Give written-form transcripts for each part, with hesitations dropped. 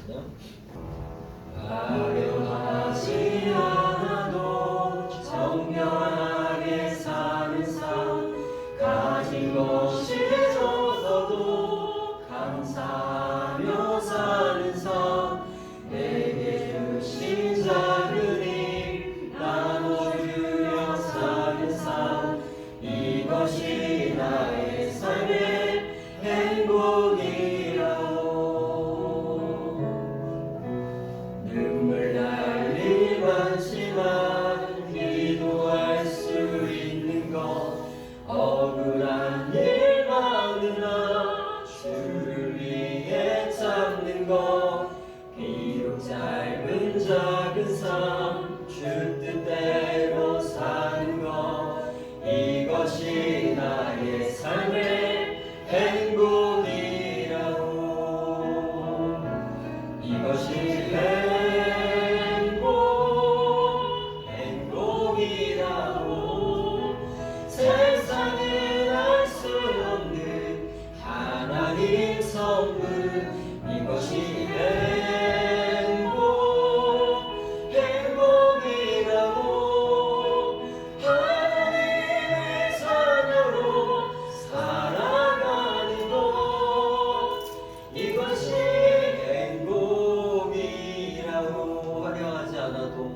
찬양. 아련하지 않아도 정결하게 사는 삶, 가진 것이 적어도 감사하며 사는 삶, 내게 주신 작은 일 나눠주며 사는 삶, 이것이 나의 삶의 행복이라오. 눈물 날 일 많지만 기도할 수 있는 것, 억울한 일 많으나 주를 위해 참는 것, 비록 짧은 작은 삶 주 뜻대로 사는 것, 이것이 나의 삶의 행복이라오. 이것이 행복이라오. 세상에 알 수 없는 하나님 선물, 이것이 행복이라오. 하나님의 자녀로 살아가는 것, 이것이 행복이라오. 화려하지 않아도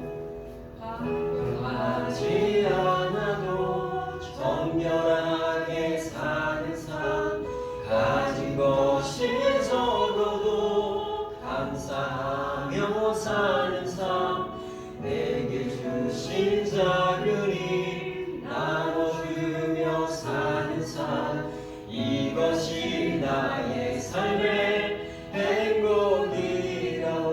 하지 않아도 정결하게 사는 삶, 가진 것이 적어도 감사하며 사는 삶, 내게 주신 작은 일 나눠주며 사는 삶, 이것이 나의 삶의 행복이라오.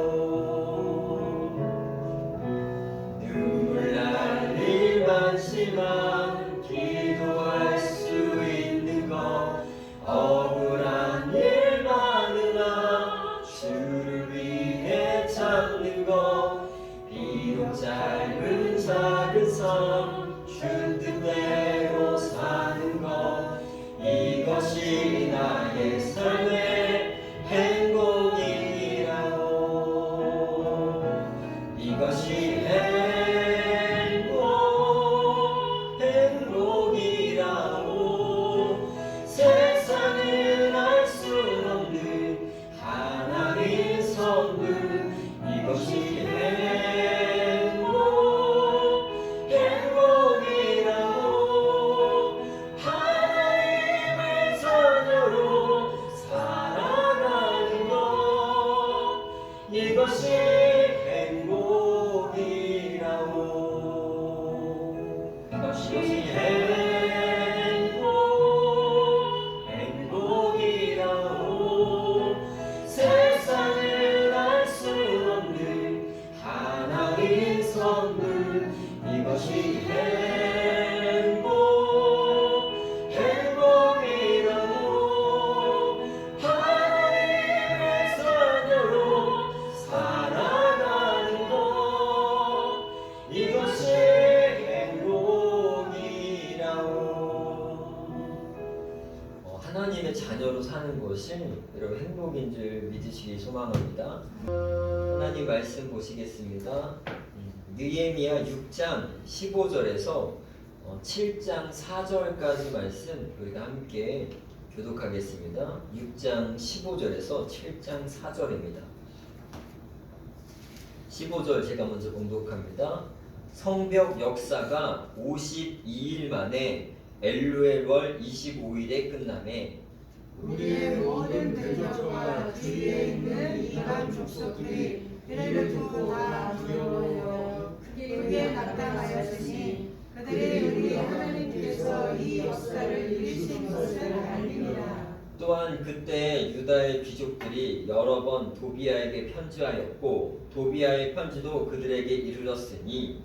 눈물 날 일 많지만 기도할 수 있는 것, 억울한 일 많으나 주를 위해 참는 것, 비록 짧은 작은 삶 주 뜻대로 사는 것, 이것이 나의 삶의 행복이라오. 이것이 행복이라오. 세상은 알 수 없는 하나님 선물, 이것이 행복이라오. 하나님의 자녀로 살아가는 것, 이것이 행복이라오. 이것이 행복이라오. 세상을 알 수 없는 하나님 선물, 이것이 행복이라오. 하나님의 자녀로 살아가는 것, 이것이 행복이라오. 하나님의 자녀로 사는 것이 여러분 행복인 줄 믿으시기 소망합니다. 하나님 말씀 보시겠습니다. 느헤미야 6장 15절에서 7장 4절까지 말씀 우리가 함께 교독하겠습니다. 6장 15절에서 7장 4절입니다. 15절 제가 먼저 봉독합니다. 성벽 역사가 52일 만에 엘루엘월 25일에 끝나매 우리의 모든 대적과 주위에 있는 이방 족속들이 이를 듣고 다 두려워하여 그게 나타나였으니 그들이 우리 하나님께서 이 역사를 이루신 것을 알리니라. 또한 그때 유다의 귀족들이 여러 번 도비아에게 편지하였고 도비아의 편지도 그들에게 이르렀으니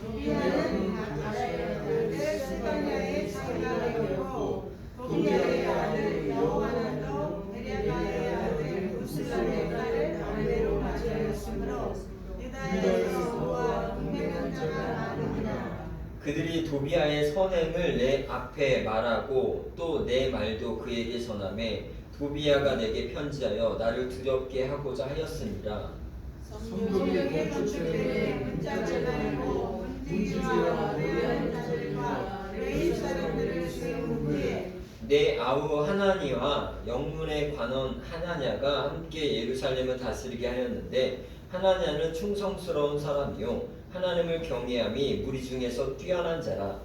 도비아는 가나의 아들 스바냐의 자녀였고 도비아의 아들 여호하난도 베냐야의 아들 우슬람의 딸을 아내로 맞이하였으므로 유다에서 그와 동맹한 자가 많으니라. 그들이 도비아의 선행을 내 앞에 말하고 또 내 말도 그에게 전하매 도비야가 내게 편지하여 나를 두렵게 하고자 하였으니라. 성벽의 건축 때문에 문짝을 달고 문지기와 노래하는 자들과 레위 사람들을 세운 후에 내 아우 하나니와 영문의 관원 하나냐가 함께 예루살렘을 다스리게 하였는데 하나냐는 충성스러운 사람이요 하나님을 경외함이 무리 중에서 뛰어난 자라.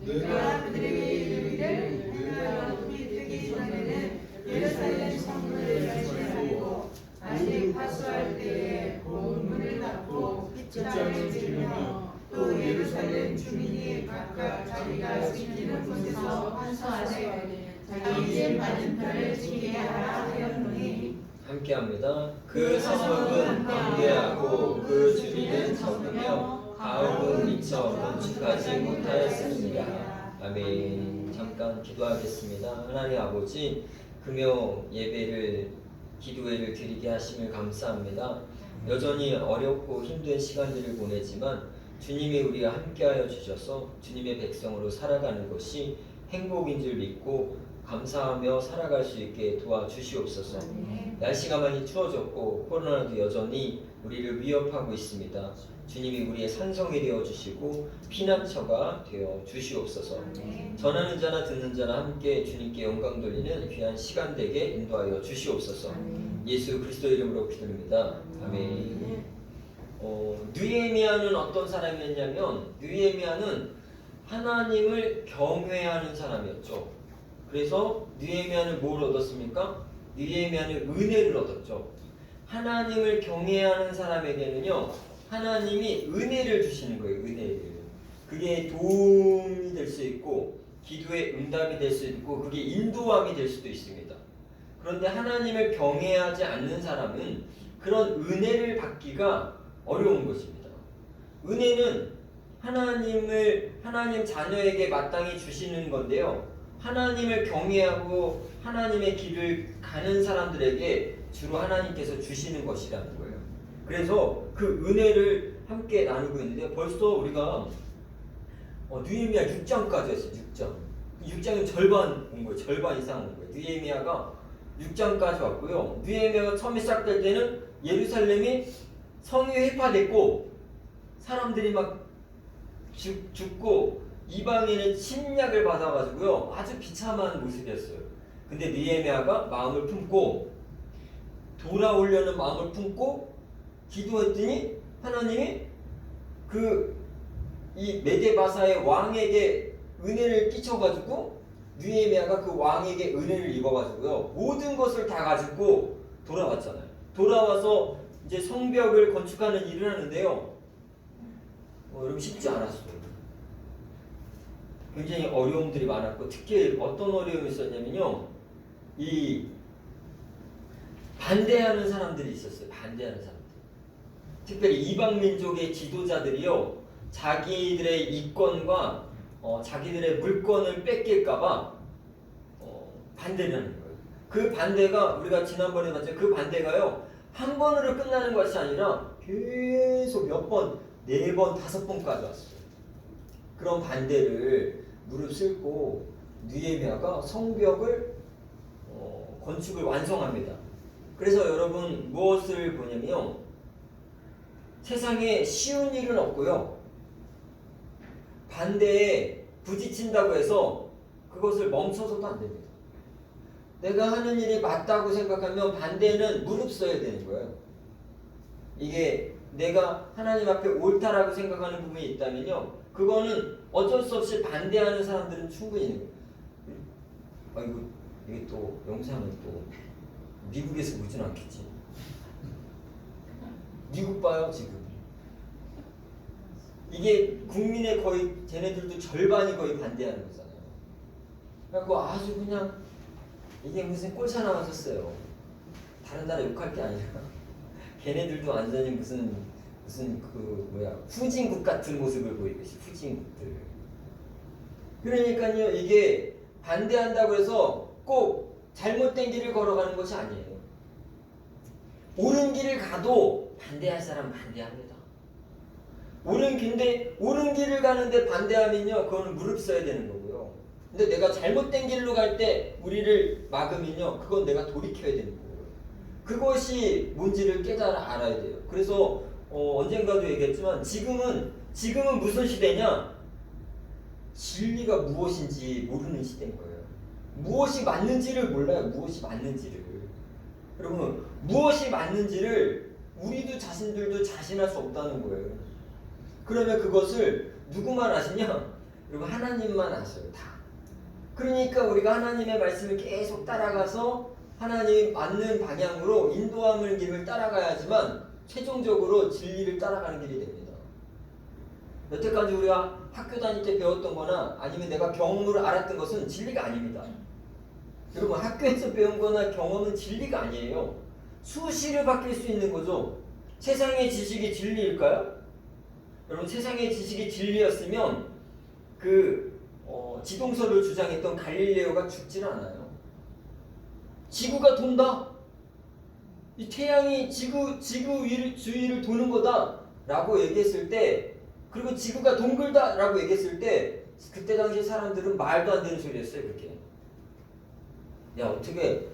내가 그들에게 이르기를 내가 우리 되기 전에는 예루살렘 성문을 열쇠하고 아직 파수할 때에 문을 닫고 빗장을 지르며 또 예루살렘 주민이 각각 자기가 지키는 곳에서 환수하되 자기의 맞은편을 지키게 하라 하였노니 함께합니다. 그 성읍은 광대하고 그 주민은 적으며 가옥은 미처 건축하지 못하였습니다. 아멘. 잠깐 기도하겠습니다. 하나님 아버지, 금요 예배를 기도회를 드리게 하심을 감사합니다. 여전히 어렵고 힘든 시간들을 보내지만 주님이 우리와 함께하여 주셔서 주님의 백성으로 살아가는 것이 행복인 줄 믿고 감사하며 살아갈 수 있게 도와주시옵소서. 날씨가 많이 추워졌고 코로나도 여전히 우리를 위협하고 있습니다. 주님이 우리의 산성이 되어 주시고 피난처가 되어 주시옵소서. 전하는 자나 듣는 자나 함께 주님께 영광 돌리는 귀한 시간 되게 인도하여 주시옵소서. 예수 그리스도 이름으로 기도합니다. 아멘. 느헤미야는 어떤 사람이었냐면 느헤미야는 하나님을 경외하는 사람이었죠. 그래서 느헤미야는 뭘 얻었습니까? 느헤미야는 은혜를 얻었죠. 하나님을 경외하는 사람에게는요 하나님이 은혜를 주시는 거예요. 은혜를. 그게 도움이 될 수 있고 기도의 응답이 될 수 있고 그게 인도함이 될 수도 있습니다. 그런데 하나님을 경외하지 않는 사람은 그런 은혜를 받기가 어려운 것입니다. 은혜는 하나님 자녀에게 마땅히 주시는 건데요. 하나님을 경외하고 하나님의 길을 가는 사람들에게 주로 하나님께서 주시는 것이라는 거예요. 그래서 그 은혜를 함께 나누고 있는데 벌써 우리가 느헤미야 6장까지 했어요. 6장. 6장은 절반 온 거예요. 절반 이상 온 거예요. 느헤미야가 6장까지 왔고요. 느헤미야가 처음에 시작될 때는 예루살렘이 성이 회파됐고 사람들이 막 죽고 이방인의 침략을 받아가지고요 아주 비참한 모습이었어요. 근데 느헤미야가 마음을 품고 돌아오려는 마음을 품고 기도했더니 하나님이 이 메데바사의 왕에게 은혜를 끼쳐가지고 느헤미야가 그 왕에게 은혜를 입어가지고요 모든 것을 다 가지고 돌아왔잖아요. 돌아와서 이제 성벽을 건축하는 일을 하는데요. 여러분 쉽지 않았어요. 굉장히 어려움들이 많았고 특히 어떤 어려움이 있었냐면요. 이 반대하는 사람들이 있었어요. 반대하는 사람들. 특별히 이방 민족의 지도자들이요. 자기들의 이권과 자기들의 물권을 뺏길까봐 반대를 하는 거예요. 그 반대가 우리가 지난번에 봤죠. 그 반대가요. 한 번으로 끝나는 것이 아니라 계속 몇 번, 4번, 5번까지 왔어요. 그런 반대를 무릅쓰고 느헤미야가 성벽을 건축을 완성합니다. 그래서 여러분 무엇을 보냐면요. 세상에 쉬운 일은 없고요. 반대에 부딪힌다고 해서 그것을 멈춰서도 안 됩니다. 내가 하는 일이 맞다고 생각하면 반대는 무릅써야 되는 거예요. 이게 내가 하나님 앞에 옳다라고 생각하는 부분이 있다면요. 그거는 어쩔 수 없이 반대하는 사람들은 충분히 아이고 이게 또 영상은 또 미국에서 보진 않겠지. 미국 봐요 지금. 이게 국민의 거의 쟤네들도 절반이 거의 반대하는 거잖아요. 그래갖고 아주 그냥 이게 무슨 꼴차 나왔었어요. 다른 나라 욕할 게 아니라 걔네들도 완전히 무슨 후진국 같은 모습을 보이고 있어요. 후진국들. 그러니까요 이게 반대한다고 해서 꼭 잘못된 길을 걸어가는 것이 아니에요. 옳은 길을 가도 반대할 사람은 반대합니다. 옳은 길을 가는데 반대하면요 그거는 무릅써야 되는 거고요. 근데 내가 잘못된 길로 갈 때 우리를 막으면요, 그건 내가 돌이켜야 되는 거예요. 그것이 뭔지를 깨달아 알아야 돼요. 그래서 언젠가도 얘기했지만 지금은 무슨 시대냐? 진리가 무엇인지 모르는 시대인 거예요. 무엇이 맞는지를 몰라요. 무엇이 맞는지를. 여러분, 무엇이 맞는지를 우리도 자신들도 자신할 수 없다는 거예요. 그러면 그것을 누구만 아시냐? 여러분, 하나님만 아셔요. 다. 그러니까 우리가 하나님의 말씀을 계속 따라가서 하나님 맞는 방향으로 인도하는 길을 따라가야지만 최종적으로 진리를 따라가는 길이 됩니다. 여태까지 우리가 학교 다닐 때 배웠던 거나 아니면 내가 경험으로 알았던 것은 진리가 아닙니다. 여러분, 학교에서 배운 거나 경험은 진리가 아니에요. 수시로 바뀔 수 있는 거죠. 세상의 지식이 진리일까요? 여러분, 세상의 지식이 진리였으면 지동설을 주장했던 갈릴레오가 죽지는 않아요. 지구가 돈다. 이 태양이 지구 주위를 도는 거다라고 얘기했을 때, 그리고 지구가 동글다라고 얘기했을 때, 그때 당시 사람들은 말도 안 되는 소리였어요. 그렇게. 야, 어떻게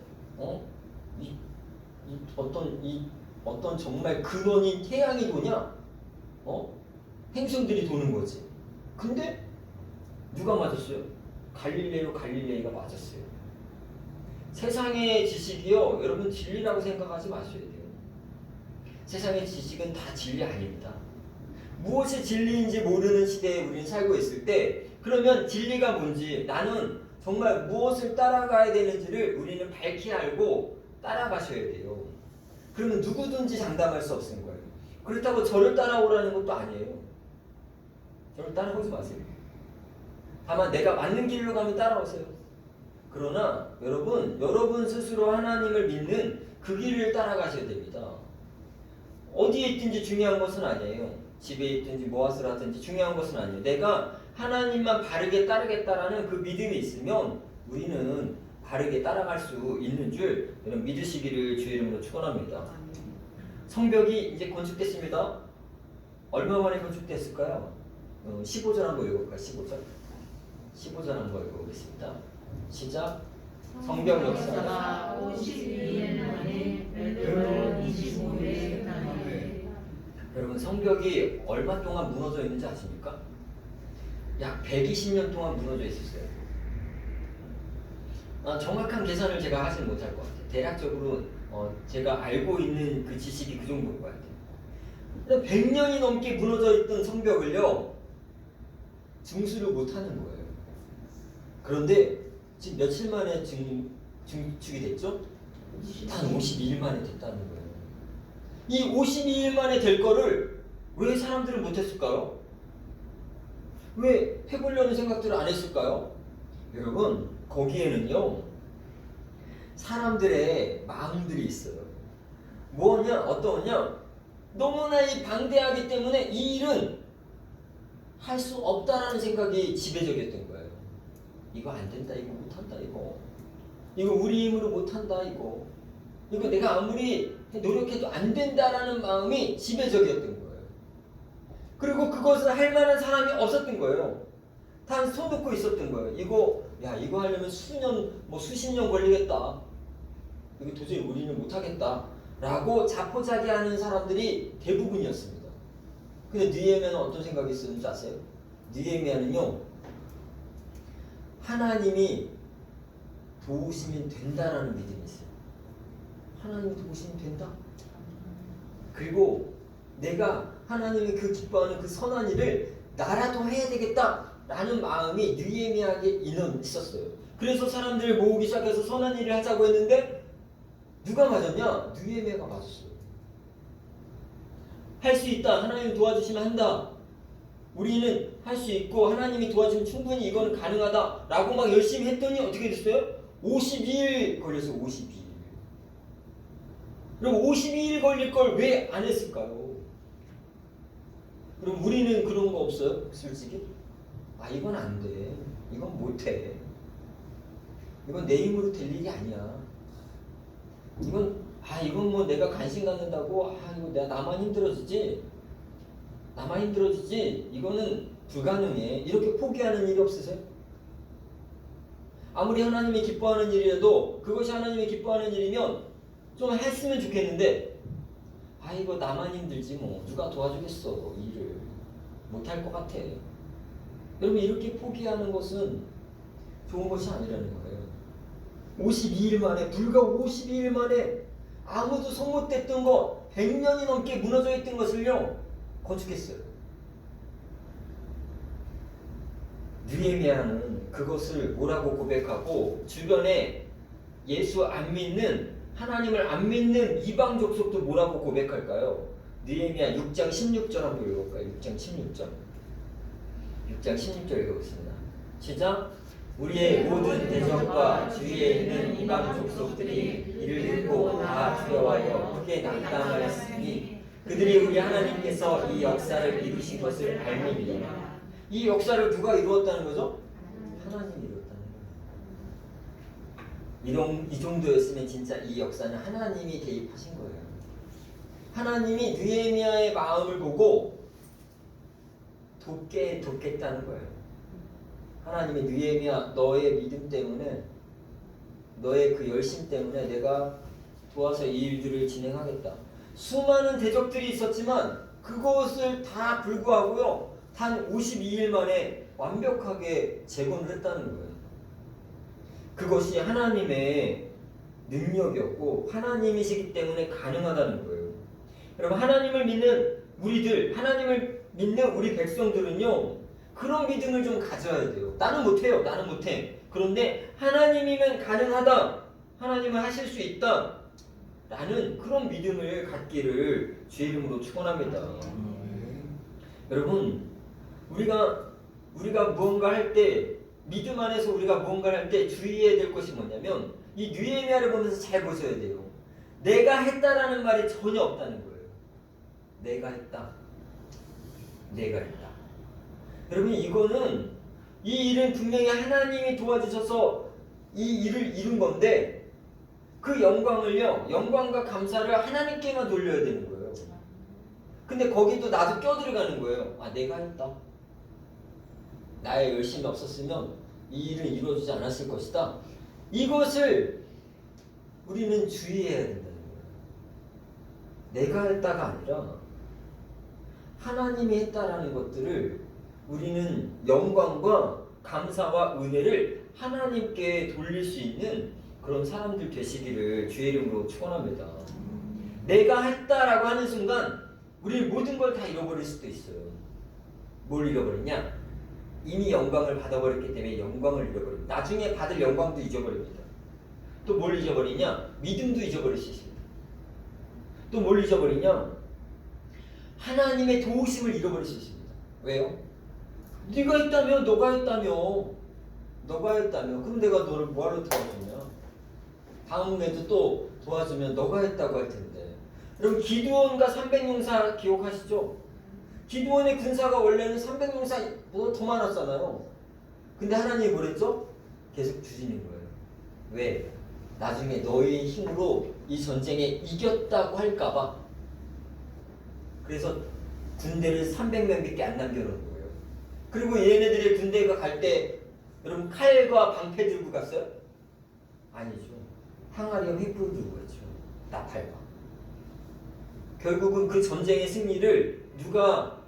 어떤 정말 근원인 태양이 도냐? 행성들이 도는 거지. 근데 누가 맞았어요? 갈릴레이가 맞았어요. 세상의 지식이요, 여러분 진리라고 생각하지 마셔야 돼요. 세상의 지식은 다 진리 아닙니다. 무엇이 진리인지 모르는 시대에 우리는 살고 있을 때, 그러면 진리가 뭔지, 나는 정말 무엇을 따라가야 되는지를 우리는 밝히 알고 따라가셔야 돼요. 그러면 누구든지 장담할 수 없는 거예요. 그렇다고 저를 따라오라는 것도 아니에요. 저를 따라오지 마세요. 다만 내가 맞는 길로 가면 따라오세요. 그러나 여러분 스스로 하나님을 믿는 그 길을 따라가셔야 됩니다. 어디에 있든지 중요한 것은 아니에요. 집에 있든지 무엇을 하든지 중요한 것은 아니에요. 내가 하나님만 바르게 따르겠다라는 그 믿음이 있으면 우리는 바르게 따라갈 수 있는 줄 여러분 믿으시기를 주의 이름으로 축원합니다. 성벽이 이제 건축됐습니다. 얼마 만에 건축됐을까요? 15절 한번 읽어볼까요? 15절 한번 읽어보겠습니다. 시작. 성벽 역사가 52년 만에 별도로 25회 만에. 여러분, 성벽이 얼마 동안 무너져 있는지 아십니까? 약 120년 동안 무너져 있었어요. 정확한 계산을 제가 하지 못할 것 같아요. 대략적으로 제가 알고 있는 그 지식이 그 정도인 것 같아요. 100년이 넘게 무너져 있던 성벽을요, 증수를 못하는 거예요. 그런데 지금 며칠 만에 증축이 됐죠? 단 52일 만에 됐다는 거예요. 이 52일 만에 될 거를 왜 사람들은 못했을까요? 왜 해보려는 생각들을 안 했을까요? 여러분, 거기에는요, 사람들의 마음들이 있어요. 어떠냐? 너무나 방대하기 때문에 이 일은 할 수 없다라는 생각이 지배적이었던 거예요. 이거 안 된다, 이거 못한다, 이거 우리 힘으로 못한다, 이거 내가 아무리 노력해도 안 된다라는 마음이 지배적이었던 거예요. 그리고 그것을 할 만한 사람이 없었던 거예요. 단 서놓고 있었던 거예요. 이거 하려면 수십 년 걸리겠다. 이거 도저히 우리는 못하겠다. 라고 자포자기하는 사람들이 대부분이었습니다. 근데 느헤미야는 어떤 생각이 있었는지 아세요? 느헤미야는요, 하나님이 도우시면 된다라는 믿음이 있어요. 하나님이 도우시면 된다. 그리고 내가 하나님이 그 기뻐하는 그 선한 일을 나라도 해야 되겠다라는 마음이 느헤미야에게 있었어요. 그래서 사람들을 모으기 시작해서 선한 일을 하자고 했는데 누가 맞았냐? 느헤미야가 맞았어요. 할 수 있다. 하나님 도와주시면 한다. 우리는 할 수 있고 하나님이 도와주면 충분히 이건 가능하다 라고 막 열심히 했더니 어떻게 됐어요? 52일 걸렸어요. 52일. 그럼 52일 걸릴 걸 왜 안 했을까요? 그럼 우리는 그런 거 없어요? 솔직히? 이건 안 돼. 이건 못 해. 이건 내 힘으로 될 일이 아니야. 이건 내가 관심 갖는다고 이거 나만 힘들어지지. 이거는 불가능해. 이렇게 포기하는 일이 없으세요? 아무리 하나님이 기뻐하는 일이라도 그것이 하나님이 기뻐하는 일이면 좀 했으면 좋겠는데 아이고 나만 힘들지 뭐 누가 도와주겠어 이 일을 못할 것 같아. 여러분 이렇게 포기하는 것은 좋은 것이 아니라는 거예요. 52일 만에 불과 52일 만에 아무도 손못댔던 것 100년이 넘게 무너져 있던 것을요 건축했어요. 느헤미야는 그것을 뭐라고 고백하고 주변에 예수 안 믿는 하나님을 안 믿는 이방 족속도 뭐라고 고백할까요? 느헤미야 6장 16절 한번 읽어볼까요? 6장 16절 6장 16절 읽어보겠습니다. 시작. 우리의 모든 대적과 주위에 있는 이방 족속들이 이를 듣고 다 두려워하여 크게 낙담하였으니 그들이 우리 하나님께서 이 역사를 이루신 것을 알미니라. 이 역사를 누가 이루었다는 거죠? 하나님이 이루었다는 거예요. 이 정도였으면 진짜 이 역사는 하나님이 개입하신 거예요. 하나님이 느헤미야의 마음을 보고 돕겠다는 거예요. 하나님이 느헤미야 너의 믿음 때문에 너의 그 열심 때문에 내가 도와서 이 일들을 진행하겠다. 수많은 대적들이 있었지만 그것을 다 불구하고요 단 52일 만에 완벽하게 재건을 했다는 거예요. 그것이 하나님의 능력이었고 하나님이시기 때문에 가능하다는 거예요. 여러분 하나님을 믿는 우리들, 하나님을 믿는 우리 백성들은요 그런 믿음을 좀 가져야 돼요. 나는 못해요. 나는 못해. 그런데 하나님이면 가능하다. 하나님은 하실 수 있다. 라는 그런 믿음을 갖기를 주의 이름으로 축원합니다. 여러분 우리가 무언가 할 때 믿음 안에서 우리가 무언가를 할 때 주의해야 될 것이 뭐냐면 이 느헤미야를 보면서 잘 보셔야 돼요. 내가 했다라는 말이 전혀 없다는 거예요. 내가 했다. 여러분 이거는 이 일은 분명히 하나님이 도와주셔서 이 일을 이룬 건데 그 영광을요 영광과 감사를 하나님께만 돌려야 되는 거예요. 근데 거기도 나도 껴들어가는 거예요. 아 내가 했다. 나의 열심이 없었으면 이 일은 이루어지지 않았을 것이다. 이것을 우리는 주의해야 된다는 거예요. 내가 했다가 아니라 하나님이 했다라는 것들을 우리는 영광과 감사와 은혜를 하나님께 돌릴 수 있는 그런 사람들 되시기를 주의 이름으로 축원합니다. 내가 했다라고 하는 순간 우리 모든 걸 다 잃어버릴 수도 있어요. 뭘 잃어버리냐? 이미 영광을 받아버렸기 때문에 영광을 잃어버립니다. 나중에 받을 영광도 잊어버립니다. 또 뭘 잊어버리냐? 믿음도 잊어버릴 수 있습니다. 또 뭘 잊어버리냐? 하나님의 도우심을 잃어버릴 수 있습니다. 왜요? 네가 했다며, 너가 했다며. 그럼 내가 너를 뭐하러 도와주냐? 다음에도 또 도와주면 너가 했다고 할 텐데. 여러분 기드온과 300용사 기억하시죠? 기드온의 군사가 원래는 300용사보다 더 많았잖아요. 근데 하나님이 뭐랬죠? 계속 주시는 거예요. 왜? 나중에 너의 힘으로 이 전쟁에 이겼다고 할까봐. 그래서 군대를 300명밖에 안 남겨놓은 거예요. 그리고 얘네들의 군대가 갈 때 여러분 칼과 방패 들고 갔어요? 아니죠. 항아리와 횃불 들고 갔죠. 나팔과. 결국은 그 전쟁의 승리를 누가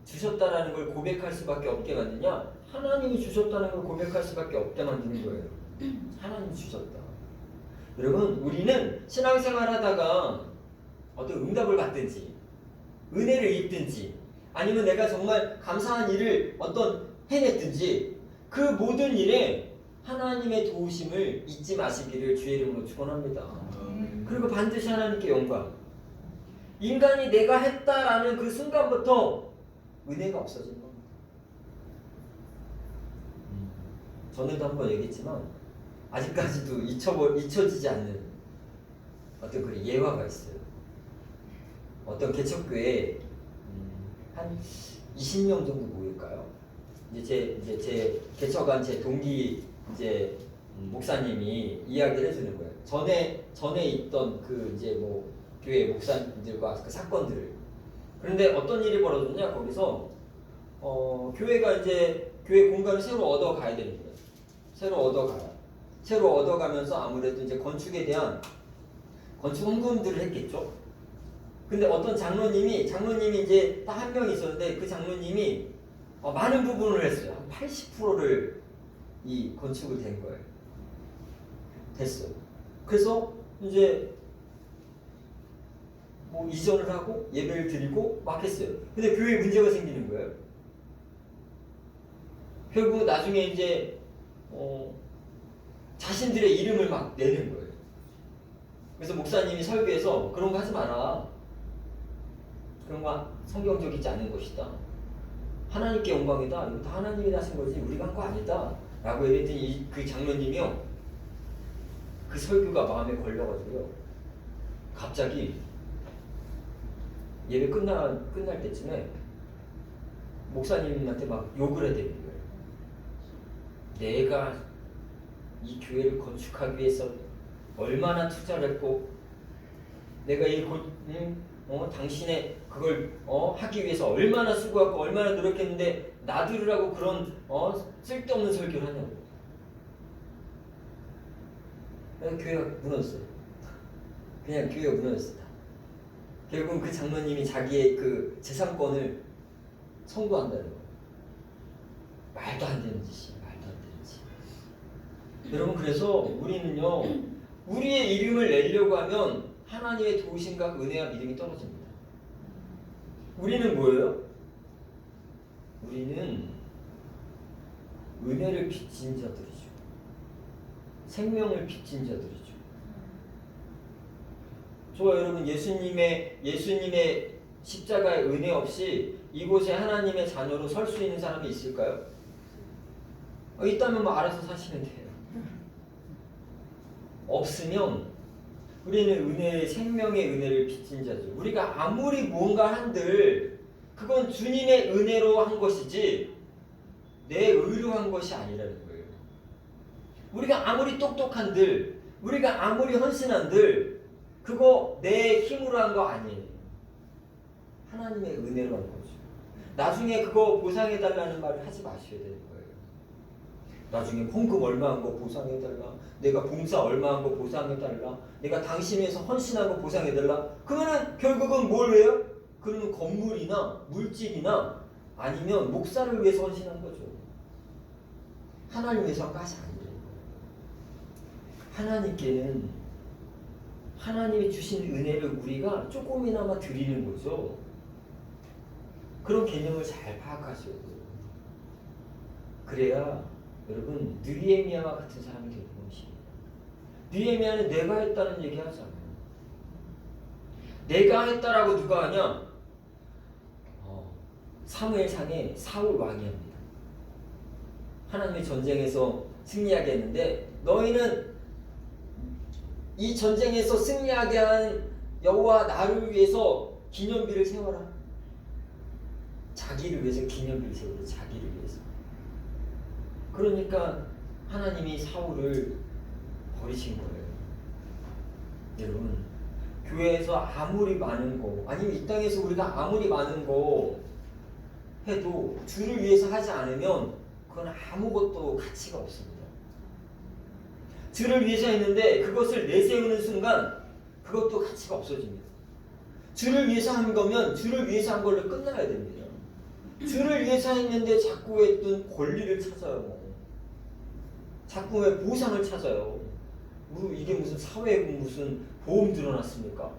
주셨다라는 걸 고백할 수밖에 없게 만드냐? 하나님이 주셨다는 걸 고백할 수밖에 없게 만드는 거예요. 하나님이 주셨다. 여러분 우리는 신앙생활 하다가 어떤 응답을 받든지 은혜를 입든지 아니면 내가 정말 감사한 일을 어떤 해냈든지 그 모든 일에 하나님의 도우심을 잊지 마시기를 주의 이름으로 축원합니다. 그리고 반드시 하나님께 영광. 인간이 내가 했다라는 그 순간부터 은혜가 없어진 겁니다. 전에도 한번 얘기했지만 아직까지도 잊혀지지 않는 어떤 그런 예화가 있어요. 어떤 개척교회에 한 20명 정도 모일까요? 이제 제 개척한 제 동기 이제 목사님이 이야기를 해주는 거예요. 전에 있던 그 이제 뭐 교회 목사님들과 그 사건들을. 그런데 어떤 일이 벌어졌냐? 거기서 교회가 이제 교회 공간을 새로 얻어 가야 되는 거예요. 새로 얻어 가요. 새로 얻어가면서 아무래도 이제 건축에 대한 건축 헌금들을 했겠죠. 근데 어떤 장로님이 이제 딱 한 명 있었는데 그 장로님이 많은 부분을 했어요. 한 80%를 이 건축을 된 거예요. 됐어요. 그래서 이제 뭐 이전을 하고 예배를 드리고 막 했어요. 근데 교회에 문제가 생기는 거예요. 결국 나중에 이제 자신들의 이름을 막 내는 거예요. 그래서 목사님이 설교에서 그런 거 하지 마라. 그런 거 성경적이지 않은 것이다. 하나님께 영광이다. 이거 다 하나님이 하신 거지 우리가 한 거 아니다. 라고 얘기했더니 그 장로님이요. 그 설교가 마음에 걸려가지고요. 갑자기 예배 끝날 때쯤에 목사님한테 막 욕을 해대는 거예요. 내가 이 교회를 건축하기 위해서 얼마나 투자를 했고 내가 당신의 그걸 하기 위해서 얼마나 수고하고 얼마나 노력했는데 나들으라고 그런 쓸데없는 설교를 하냐고. 그래서 교회가 무너졌어요. 그냥 교회가 무너졌습니다. 결국은 그 장로님이 자기의 그 재산권을 청구한다는 거예요. 말도 안 되는 짓이에요. 말도 안 되는 짓. 여러분 그래서 우리는요. 우리의 이름을 내려고 하면 하나님의 도우심과 은혜와 믿음이 떨어집니다. 우리는 뭐예요? 우리는 은혜를 빚진 자들이죠. 생명을 빚진 자들이죠. 저와 여러분 예수님의 십자가의 은혜 없이 이곳에 하나님의 자녀로 설 수 있는 사람이 있을까요? 있다면 뭐 알아서 사시면 돼요. 없으면 우리는 생명의 은혜를 빚진 자죠. 우리가 아무리 무언가 한들 그건 주님의 은혜로 한 것이지 내 의로 한 것이 아니라는 거예요. 우리가 아무리 똑똑한들, 우리가 아무리 헌신한들 그거 내 힘으로 한 거 아니에요. 하나님의 은혜로 한 거죠. 나중에 그거 보상해달라는 말을 하지 마셔야 되는 거예요. 나중에 헌금 얼마 한 거 보상해달라. 내가 봉사 얼마 한 거 보상해달라. 내가 당신에서 헌신한 거 보상해달라. 그러면 결국은 뭘 해요? 그러면 건물이나 물질이나 아니면 목사를 위해서 헌신한 거죠. 하나님 위해서 한 것이 아니에요. 하나님께는 하나님이 주신 은혜를 우리가 조금이나마 드리는 거죠. 그런 개념을 잘 파악하셔야 돼요. 그래야 여러분 느헤미야와 같은 사람이 되는 것입니다. 느헤미야는 내가 했다는 얘기 하지 않아요. 내가 했다라고 누가 하냐? 사무엘상에 사울 왕이 합니다. 하나님의 전쟁에서 승리하게 했는데 너희는 이 전쟁에서 승리하게 한 여호와 나를 위해서 기념비를 세워라. 자기를 위해서 기념비를 세우라. 자기를 위해서. 그러니까 하나님이 사울을 버리신 거예요. 여러분 교회에서 아무리 많은 거 아니면 이 땅에서 우리가 아무리 많은 거 해도 주를 위해서 하지 않으면 그건 아무것도 가치가 없습니다. 주를 위해서 했는데 그것을 내세우는 순간 그것도 가치가 없어집니다. 주를 위해서 한 거면 주를 위해서 한 걸로 끝나야 됩니다. 주를 위해서 했는데 자꾸 했던 권리를 찾아요. 자꾸 왜 보상을 찾아요. 이게 무슨 사회금 무슨 보험 들어놨습니까?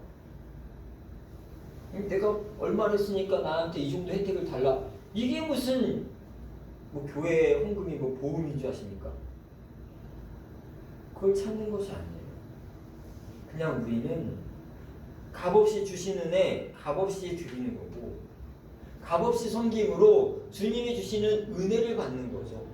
내가 얼마를 했으니까 나한테 이 정도 혜택을 달라. 이게 무슨 뭐 교회 헌금이 뭐 보험인 줄 아십니까? 그걸 찾는 것이 아니에요. 그냥 우리는 값없이 주시는 은혜 값없이 드리는 거고 값없이 섬김으로 주님이 주시는 은혜를 받는 거죠.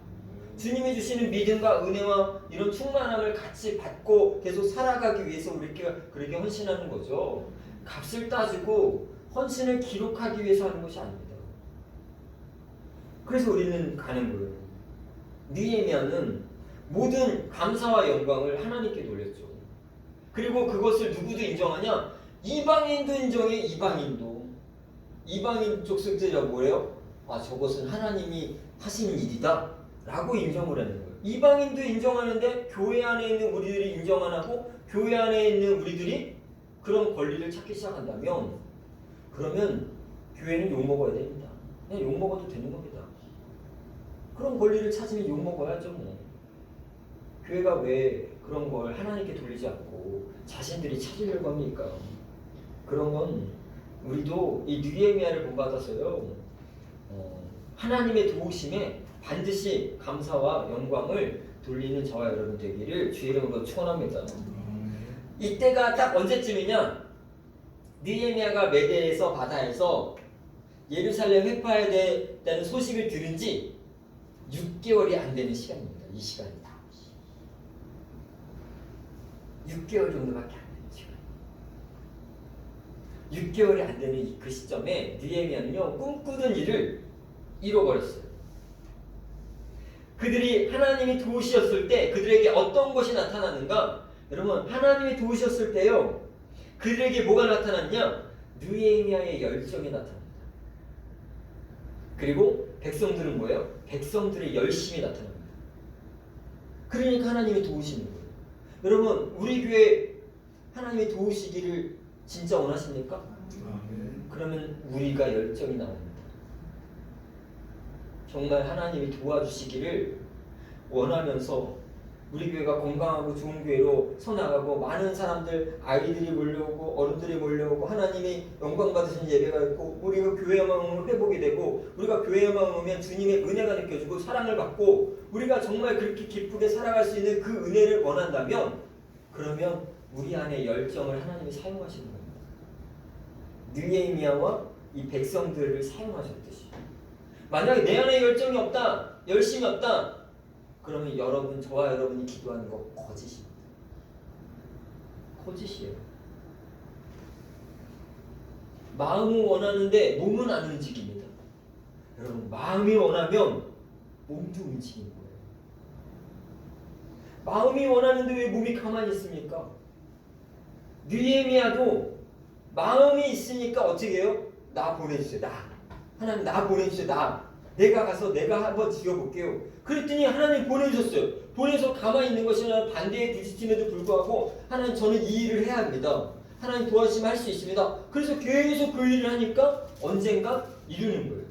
주님이 주시는 믿음과 은혜와 이런 충만함을 같이 받고 계속 살아가기 위해서 우리가 그렇게 헌신하는 거죠. 값을 따지고 헌신을 기록하기 위해서 하는 것이 아닙니다. 그래서 우리는 가는 거예요. 느헤미야는 모든 감사와 영광을 하나님께 돌렸죠. 그리고 그것을 누구도 인정하냐? 이방인도 인정해. 이방인 족속들이 뭐래요? 저것은 하나님이 하시는 일이다. 라고 인정을 하는 거예요. 이방인도 인정하는데 교회 안에 있는 우리들이 인정 안 하고 교회 안에 있는 우리들이 그런 권리를 찾기 시작한다면 그러면 교회는 욕먹어야 됩니다. 그냥 욕먹어도 되는 겁니다. 그런 권리를 찾으면 욕먹어야죠. 뭐. 교회가 왜 그런 걸 하나님께 돌리지 않고 자신들이 찾으려고 합니까? 그런 건 우리도 이 느헤미야를 본받아서요. 하나님의 도우심에 반드시 감사와 영광을 돌리는 저와 여러분 되기를 주의 이름으로 축원합니다. 이때가 딱 언제쯤이냐? 느헤미야가 메대에서 바다에서 예루살렘 회파해야 된다는 소식을 들은 지 6개월이 안 되는 시간입니다. 이 시간이 다 6개월 정도밖에 안 되는 시간. 6개월이 안 되는 그 시점에 느헤미야는요 꿈꾸던 일을 잃어버렸어요. 그들이 하나님이 도우셨을 때 그들에게 어떤 것이 나타나는가? 여러분 하나님이 도우셨을 때요 그들에게 뭐가 나타났냐? 느헤미야의 열정이 나타납니다. 그리고 백성들은 뭐예요? 백성들의 열심이 나타납니다. 그러니까 하나님이 도우시는 거예요. 여러분 우리 교회 하나님이 도우시기를 진짜 원하십니까? 그러면 우리가 열정이 나옵니다. 정말 하나님이 도와주시기를 원하면서 우리 교회가 건강하고 좋은 교회로 서나가고 많은 사람들 아이들이 몰려오고 어른들이 몰려오고 하나님이 영광 받으신 예배가 있고 우리가 교회에만 오면 회복이 되고 우리가 교회에만 오면 주님의 은혜가 느껴지고 사랑을 받고 우리가 정말 그렇게 기쁘게 살아갈 수 있는 그 은혜를 원한다면 그러면 우리 안에 열정을 하나님이 사용하시는 겁니다. 느헤미야와 이 백성들을 사용하셨듯이 만약에 내 안에 열정이 없다, 열심이 없다 그러면 여러분, 저와 여러분이 기도하는 거 거짓입니다. 거짓이에요. 마음은 원하는데 몸은 안 움직입니다. 여러분 마음이 원하면 몸도 움직이는 거예요. 마음이 원하는데 왜 몸이 가만히 있습니까? 느헤미야도 마음이 있으니까 어떻게 해요? 나 보내주세요. 나. 하나님 나 보내주세요. 나. 내가 가서 내가 한번 지어볼게요. 그랬더니 하나님 보내주셨어요. 보내서 가만히 있는 것이 아니라 반대에 부딪힘에도 불구하고 하나님 저는 이 일을 해야 합니다. 하나님 도와주시면 할 수 있습니다. 그래서 계속 그 일을 하니까 언젠가 이루는 거예요.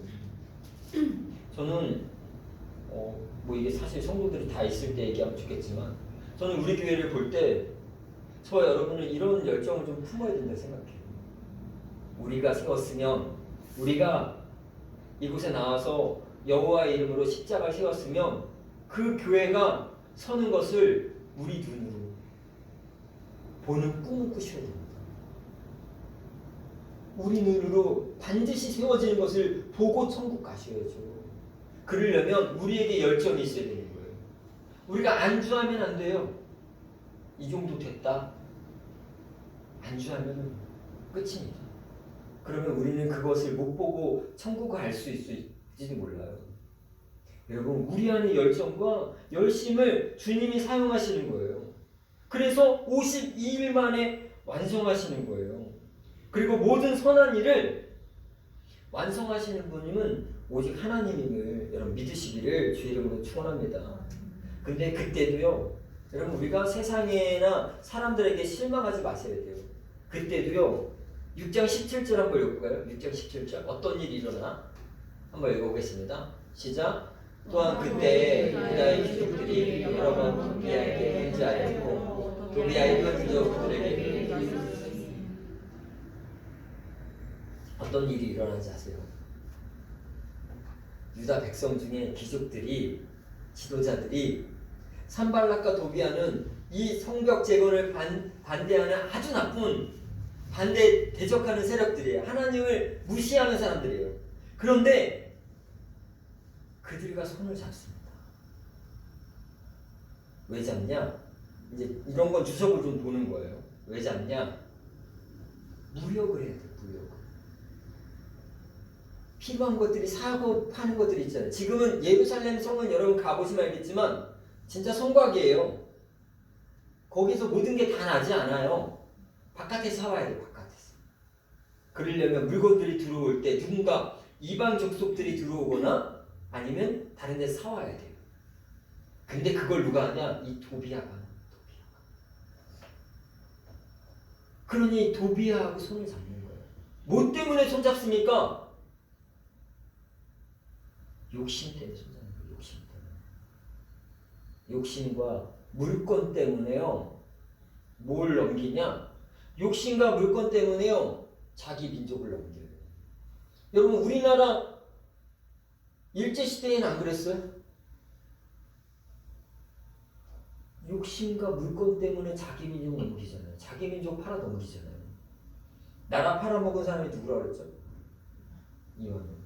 저는 뭐 이게 사실 성도들이 다 있을 때 얘기하면 좋겠지만 저는 우리 교회를 볼 때 저와 여러분은 이런 열정을 좀 품어야 된다 생각해요. 우리가 세웠으면 우리가 이곳에 나와서 여호와의 이름으로 십자가를 세웠으면 그 교회가 서는 것을 우리 눈으로 보는 꿈을 꾸셔야 됩니다. 우리 눈으로 반드시 세워지는 것을 보고 천국 가셔야죠. 그러려면 우리에게 열정이 있어야 되는 거예요. 우리가 안주하면 안 돼요. 이 정도 됐다. 안주하면 끝입니다. 그러면 우리는 그것을 못 보고 천국을 알 수 있을지도 몰라요. 여러분 우리 안의 열정과 열심을 주님이 사용하시는 거예요. 그래서 52일 만에 완성하시는 거예요. 그리고 모든 선한 일을 완성하시는 분님은 오직 하나님임을 여러분 믿으시기를 주의 이름으로 축원합니다. 근데 그때도요 여러분 우리가 세상에나 사람들에게 실망하지 마셔야 돼요. 그때도요 6장 17절 한번 읽어볼까요? 6장 17절 어떤 일이 일어나? 한번 읽어보겠습니다. 시작. 또한 그때 유다의 귀족들이 여러 번 도비야에게 편지하였고 도비야의 편지도 그들에게 어떤 일이 일어나는지 아세요? 유다 백성 중에 귀족들이 지도자들이 산발락과 도비야는 이 성벽 재건을 반대하는 아주 나쁜 대적하는 세력들이에요. 하나님을 무시하는 사람들이에요. 그런데 그들과 손을 잡습니다. 왜 잡냐? 이제 이런 건 주석을 좀 보는 거예요. 왜 잡냐? 무력을 해야 돼요. 무력을. 필요한 것들이 사고 파는 것들이 있잖아요. 지금은 예루살렘 성은 여러분 가보시면 알겠지만 진짜 성곽이에요. 거기서 모든 게 다 나지 않아요. 바깥에서 사와야 돼요. 바깥에서. 그러려면 물건들이 들어올 때 누군가 이방 족속들이 들어오거나 아니면 다른 데서 사와야 돼요. 근데 그걸 누가 하냐? 이 도비아가 하는 거야. 그러니 도비아하고 손을 잡는 거예요. 뭐 때문에 손잡습니까? 욕심 때문에 손잡는 거예요. 욕심 때문에. 욕심과 물건 때문에요. 뭘 넘기냐? 욕심과 물건 때문에요. 자기 민족을 넘겨요. 여러분 우리나라 일제시대에는 안 그랬어요? 욕심과 물건 때문에 자기 민족 넘기잖아요. 자기 민족 팔아 넘기잖아요. 나라 팔아먹은 사람이 누구라 그랬죠? 이완용.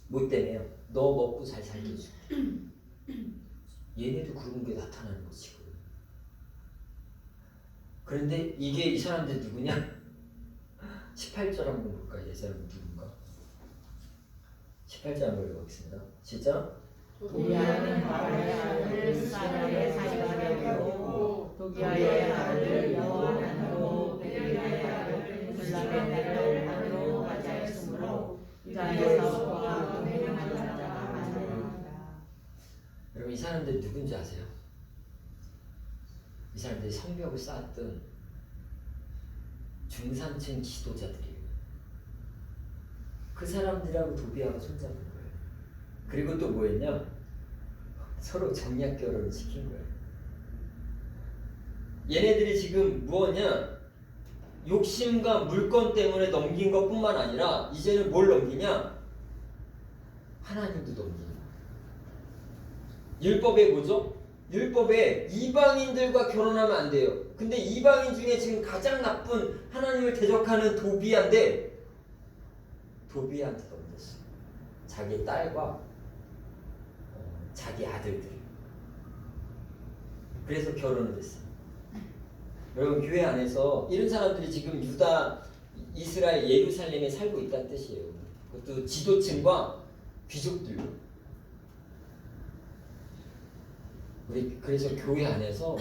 뭐 때문에요? 너 먹고 잘 살게 해줄게. 얘네도 그런 게 나타나는 거지 지금. 그런데 이게 이 사람들 누구냐? 18절 한번 볼까요? 이 사람 누군가? 18절 한번 읽어보겠습니다. 시작. 도비아는 바로의 아들 사라의 사이가려고 도비아의 아들 여호하나도 베리아의 아들 블라의 딸을 아내로 맞이하였으므로 유다에서 그와 동행하는 자가 많으니라. 여러분 이 사람들 누군지 아세요? 이 사람들이 성벽을 쌓았던 중산층 지도자들이에요. 그 사람들하고 도비아가 손잡은 거예요. 그리고 또 뭐였냐? 서로 정략 결혼을 시킨 거예요. 얘네들이 지금 뭐냐? 욕심과 물건 때문에 넘긴 것뿐만 아니라 이제는 뭘 넘기냐? 하나님도 넘기는 거예요. 율법에 뭐죠? 율법에 이방인들과 결혼하면 안 돼요. 근데 이방인 중에 지금 가장 나쁜 하나님을 대적하는 도비아인데 도비아한테 넘겼어요. 자기 딸과 자기 아들들. 그래서 결혼을 했어요. 여러분 교회 안에서 이런 사람들이 지금 유다, 이스라엘, 예루살렘에 살고 있다는 뜻이에요. 그것도 지도층과 귀족들로. 우리 그래서 교회 안에서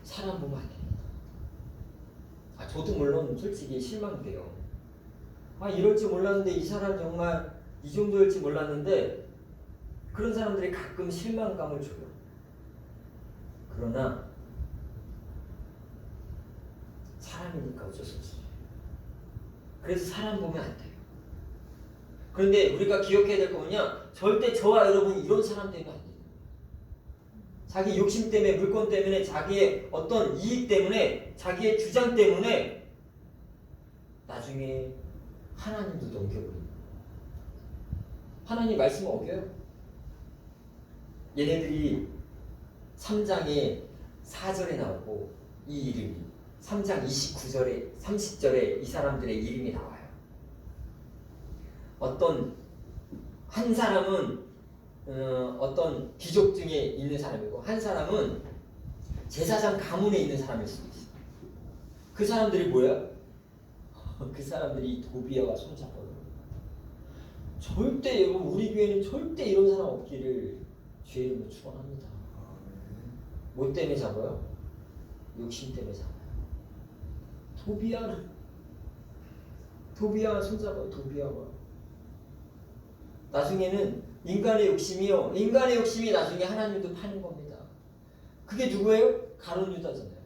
사람 보면 안 됩니다. 저도 물론 솔직히 실망돼요. 이럴 줄 몰랐는데 이 사람 정말 이 정도일지 몰랐는데 그런 사람들이 가끔 실망감을 줘요. 그러나 사람이니까 어쩔 수 없어요. 그래서 사람 보면 안 돼요. 그런데 우리가 기억해야 될 거 뭐냐? 절대 저와 여러분 이런 사람 되면 안 돼요. 자기 욕심 때문에, 물건 때문에, 자기의 어떤 이익 때문에, 자기의 주장 때문에 나중에 하나님도 넘겨버립니다. 하나님 말씀을 어겨요. 얘네들이 3장에 4절에 나오고 이 이름이 3장 29절에 30절에 이 사람들의 이름이 나와요. 어떤 한 사람은 어떤 귀족 중에 있는 사람이고 한 사람은 제사장 가문에 있는 사람일 수도 있어요. 그 사람들이 뭐야? 그 사람들이 도비아와 손잡거든요. 절대 여러분 우리 교회는 절대 이런 사람 없기를 주의 이름으로 축원합니다. 뭐 때문에 잡아요? 욕심 때문에 잡아요. 도비아가 손잡아요. 도비아가. 나중에는 인간의 욕심이요. 인간의 욕심이 나중에 하나님도 파는 겁니다. 그게 누구예요? 가룟 유다잖아요.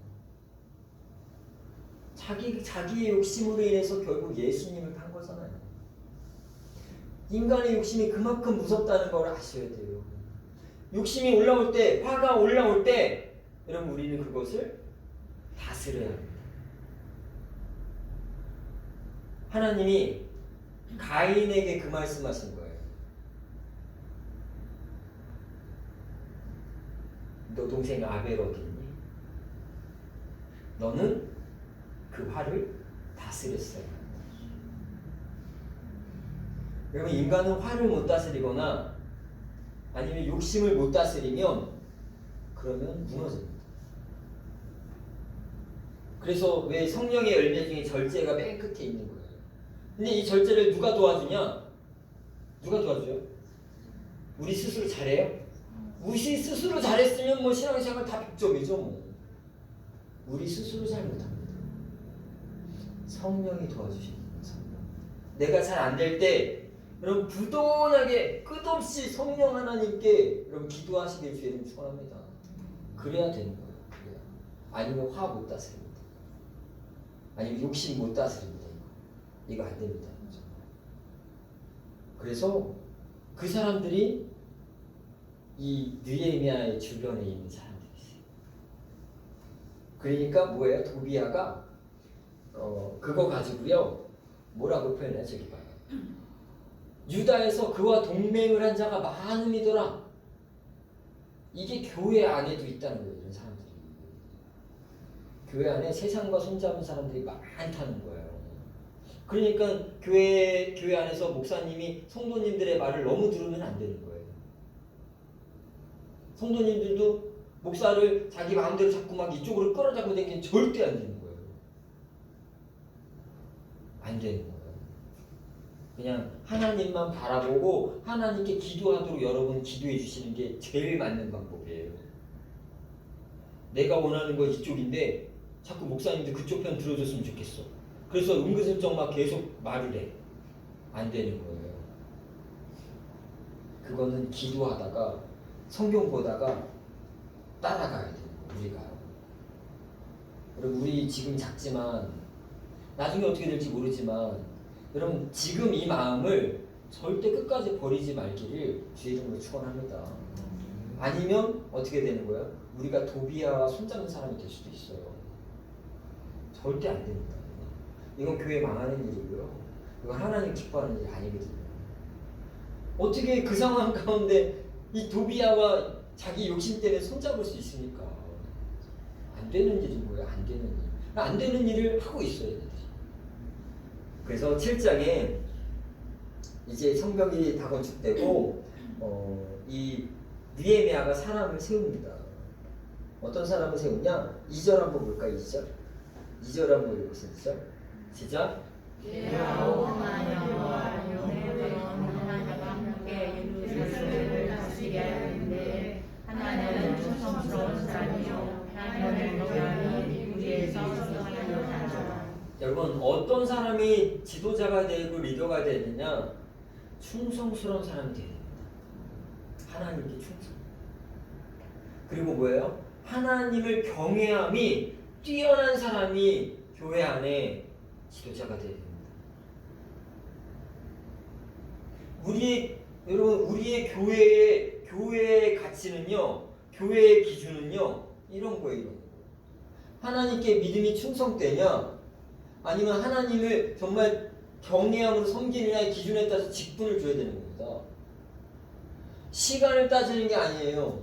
자기의 욕심으로 인해서 결국 예수님을 판 거잖아요. 인간의 욕심이 그만큼 무섭다는 걸 아셔야 돼요. 욕심이 올라올 때, 화가 올라올 때, 여러분 우리는 그것을 다스려야 합니다. 하나님이 가인에게 그 말씀하신 거예요. 너 동생 아벨 어디 있니? 너는 그 화를 다스렸어요. 여러분 인간은 화를 못 다스리거나 아니면 욕심을 못 다스리면 그러면 무너집니다. 그래서 왜 성령의 열매 중에 절제가 맨 끝에 있는 거예요. 근데 이 절제를 누가 도와주냐? 누가 도와줘요? 우리 스스로 잘해요? 우리 스스로 잘했으면 뭐 신앙생활 다 100점이죠 뭐. 우리 스스로 잘 못합니다. 성령이 도와주십니다. 성령. 내가 잘 안 될 때 여러분 부돈하게 끝없이 성령 하나님께 여러분 기도하시길 주님 축원합니다. 그래야 되는 거예요. 그래야. 아니면 화 못 다스립니다. 아니면 욕심 못 다스립니다. 이거 안 됩니다. 그래서 그 사람들이 이 느헤미야의 주변에 있는 사람들이세요. 그러니까 뭐예요? 도비야가 그거 가지고요 뭐라고 표현해요? 저기 봐요. 유다에서 그와 동맹을 한 자가 많음이더라. 이게 교회 안에도 있다는 거예요. 이런 사람들이. 교회 안에 세상과 손잡은 사람들이 많다는 거예요. 그러니까 교회 안에서 목사님이 성도님들의 말을 너무 들으면 안 되는 거예요. 성도님들도 목사를 자기 마음대로 자꾸 막 이쪽으로 끌어잡고 다니는 게 절대 안 되는 거예요. 안 되는 거예요. 그냥 하나님만 바라보고 하나님께 기도하도록 여러분 기도해 주시는 게 제일 맞는 방법이에요. 내가 원하는 건 이쪽인데 자꾸 목사님들 그쪽 편 들어줬으면 좋겠어. 그래서 은근슬쩍 막 계속 말을 해. 안 되는 거예요. 그거는 기도하다가 성경 보다가 따라가야 돼요. 우리가요. 여러분 우리 지금 작지만 나중에 어떻게 될지 모르지만 여러분 지금 이 마음을 절대 끝까지 버리지 말기를 주의 이름으로 축원합니다. 아니면 어떻게 되는 거예요? 우리가 도비야와 손잡는 사람이 될 수도 있어요. 절대 안 됩니다. 이건 교회 망하는 일이고요. 이건 하나님 기뻐하는 일이 아니거든요. 어떻게 그 상황 가운데 이 도비야와 자기 욕심 때문에 손잡을 수 있습니까? 안 되는 일인 거예요. 안 되는 일. 안 되는 일을 하고 있어야 돼요. 그래서 7장에 이제 성벽이 다 건축되고 이 느헤미야가 사람을 세웁니다. 어떤 사람을 세우냐? 2절 한번 볼까? 2절. 2절 한번 읽으세요. 2절. 시작. 여호와와 여호와의 하나님과 함께 예루살렘을 다스리게 하는데 하나님은 충성스러운 사람이요 하나님을 경외하니 우리에서 승하였다. 여러분 어떤 사람이 지도자가 되고 리더가 되느냐? 충성스러운 사람이 되야 됩니다. 하나님께 충성. 그리고 뭐예요? 하나님을 경외함이 뛰어난 사람이 교회 안에 지도자가 되야 됩니다. 우리의 교회의 가치는요, 교회의 기준은요, 이런 거예요, 이런 거. 하나님께 믿음이 충성되냐, 아니면 하나님을 정말 경외함으로 섬기느냐의 기준에 따라서 직분을 줘야 되는 겁니다. 시간을 따지는 게 아니에요.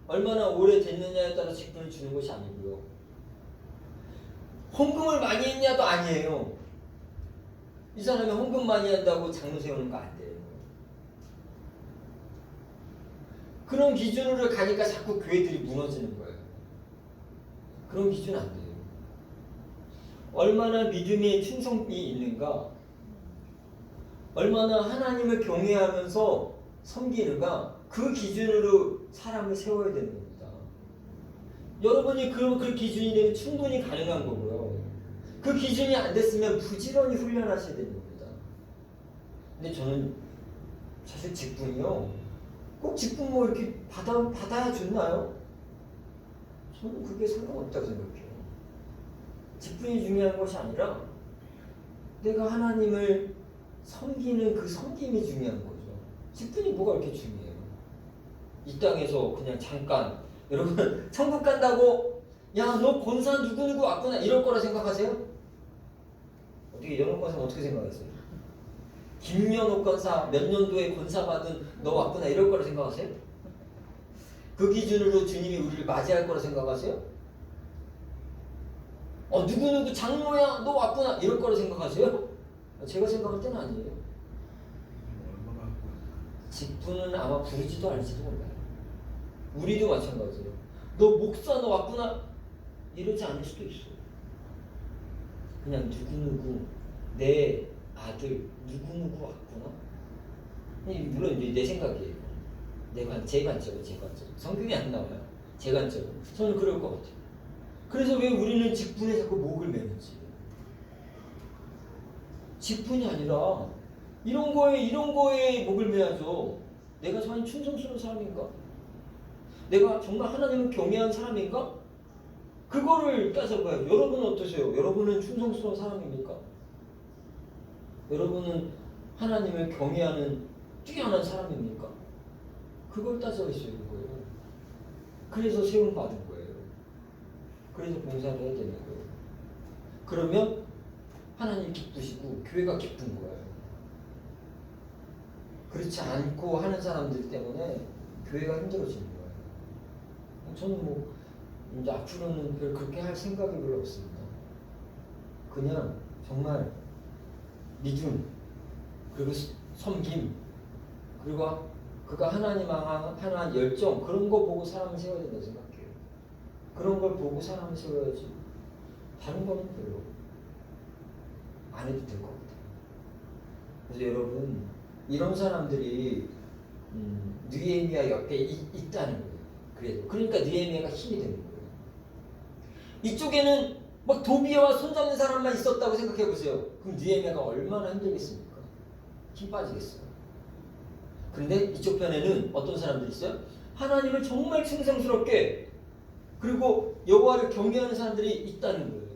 얼마나 오래 됐느냐에 따라 직분을 주는 것이 아니고요. 헌금을 많이 했냐도 아니에요. 이 사람이 헌금 많이 한다고 장로 세우는 거 안 돼요. 그런 기준으로 가니까 자꾸 교회들이 무너지는 거예요. 그런 기준 안 돼요. 얼마나 믿음의 충성이 있는가, 얼마나 하나님을 경외하면서 섬기는가, 그 기준으로 사람을 세워야 되는 겁니다. 여러분이 그 기준이 되면 충분히 가능한 거고요. 그 기준이 안 됐으면 부지런히 훈련하셔야 되는 겁니다. 근데 저는 사실 직분이요, 꼭 직분 뭐 이렇게 받아야 좋나요? 저는 그게 상관없다고 생각해요. 직분이 중요한 것이 아니라 내가 하나님을 섬기는 그 섬김이 중요한 거죠. 직분이 뭐가 이렇게 중요해요? 이 땅에서 그냥 잠깐, 여러분 천국 간다고 야 너 권사 누구누구 왔구나 이럴 거라 생각하세요? 어떻게 연옥 권사 어떻게 생각하세요? 김연옥 권사 몇 년도에 권사 받은 너 왔구나 이럴 거라 생각하세요? 그 기준으로 주님이 우리를 맞이할 거라 생각하세요? 누구누구 장로야 너 왔구나 이럴 거라 생각하세요? 제가 생각할 때는 아니에요. 직분은 아마 부르지도 않을지도 몰라요. 우리도 마찬가지예요. 너 목사 너 왔구나 이러지 않을 수도 있어요. 그냥 누구누구 내 아들 누구누구 왔구나. 물론 내 생각이에요. 제 관점. 성경이 안 나와요. 제 관점. 저는 그럴 것 같아요. 그래서 왜 우리는 직분에 자꾸 목을 매는지. 직분이 아니라 이런 거에 목을 매야죠. 내가 정말 충성스러운 사람인가? 내가 정말 하나님을 경외한 사람인가? 그거를 따져봐요. 여러분은 어떠세요? 여러분은 충성스러운 사람입니까? 여러분은 하나님을 경외하는 뛰어난 사람입니까? 그걸 따져야 있어야 되는 거예요. 그래서 세움 받은 거예요. 그래서 봉사를 해야 되는 거예요. 그러면 하나님 기쁘시고 교회가 기쁜 거예요. 그렇지 않고 하는 사람들 때문에 교회가 힘들어지는 거예요. 저는 뭐 이제 앞으로는 그렇게 할 생각이 별로 없습니다. 그냥 정말 믿음, 그리고 섬김, 그리고 그가 하나님 향한 열정, 그런 거 보고 사람을 세워야 된다고 생각해요. 그런 걸 보고 사람을 세워야지. 다른 거는 별로 안 해도 될 것 같아요. 그래서 여러분, 이런 사람들이 느헤미야 옆에 있다는 거예요. 그래도 그러니까 느헤미야가 힘이 되는 거예요. 이쪽에는 막 도비아와 손잡는 사람만 있었다고 생각해 보세요. 그럼 느헤미야가 얼마나 힘들겠습니까? 힘 빠지겠어요. 그런데 이쪽 편에는 어떤 사람들이 있어요? 하나님을 정말 충성스럽게 그리고 여호와를 경외하는 사람들이 있다는 거예요.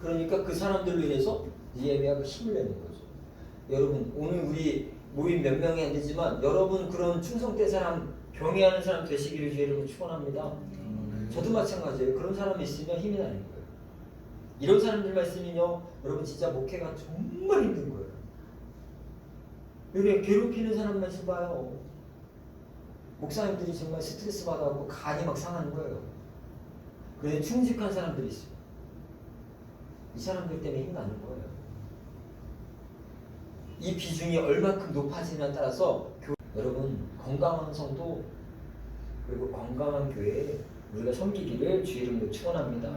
그러니까 그 사람들로 인해서 느헤미야가 힘을 내는 거죠. 여러분, 오늘 우리 모임 몇 명이 안 되지만 여러분 그런 충성된 사람, 경외하는 사람 되시기를 주의 이름으로 축원합니다. 저도 마찬가지예요. 그런 사람이 있으면 힘이 나는 거예요. 이런 사람들만 있으면요, 여러분 진짜 목회가 정말 힘든 거예요. 여기 괴롭히는 사람만 있어봐요. 목사님들이 정말 스트레스 받아갖고 간이 막 상하는 거예요. 그런데 충직한 사람들이 있어요. 이 사람들 때문에 힘나는 거예요. 이 비중이 얼마큼 높아지냐에 따라서 여러분 건강한 성도 그리고 건강한 교회에 우리가 섬기기를 주의 이름으로 축원합니다.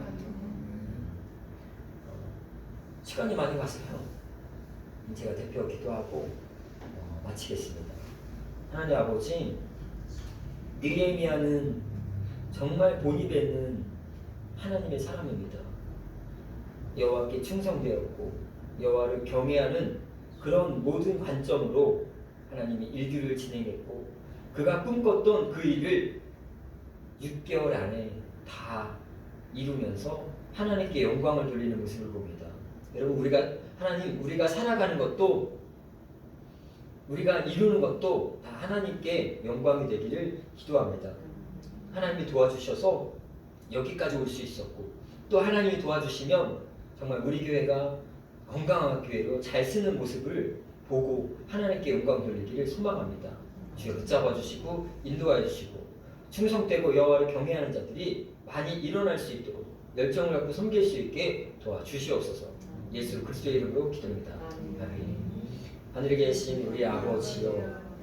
시간이 많이 갔어요. 제가 대표 기도하고 마치겠습니다. 하나님 아버지, 느헤미야는 정말 본이 되는 하나님의 사람입니다. 여호와께 충성되었고 여호와를 경외하는 그런 모든 관점으로 하나님이 일들을 진행했고 그가 꿈꿨던 그 일을 6개월 안에 다 이루면서 하나님께 영광을 돌리는 모습을 봅니다. 여러분, 우리가 살아가는 것도 우리가 이루는 것도 다 하나님께 영광이 되기를 기도합니다. 하나님이 도와주셔서 여기까지 올 수 있었고 또 하나님이 도와주시면 정말 우리 교회가 건강한 교회로 잘 쓰는 모습을 보고 하나님께 영광 돌리기를 소망합니다. 주여 붙잡아 주시고 인도하여 주시고 충성되고 여호와를 경외하는 자들이 많이 일어날 수 있도록 열정을 갖고 섬길 수 있게 도와주시옵소서. 예수 그리스도의 이름으로 기도합니다. 아멘. 하늘에 계신 우리 아버지여,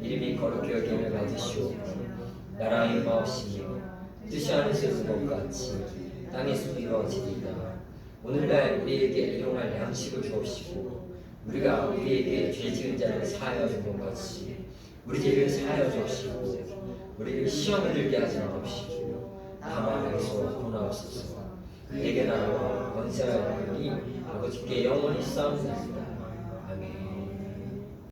이름이 거룩히 여김을 받으시오. 나라의 임하옵시며 뜻이 하늘에서 이룬 것 같이 땅에서 이루어지리이다. 오늘날 우리에게 일용할 양식을 주옵시고 우리가 우리에게 죄 지은 자를 사하여 준 것 같이 우리 죄를 사하여 주옵시고 우리를 시험에 들게 하지 마옵시고 다만 에서 구원하옵소서. 내게 나라와 권세와 영광이 아버지께 영원히 쌓옵나이다.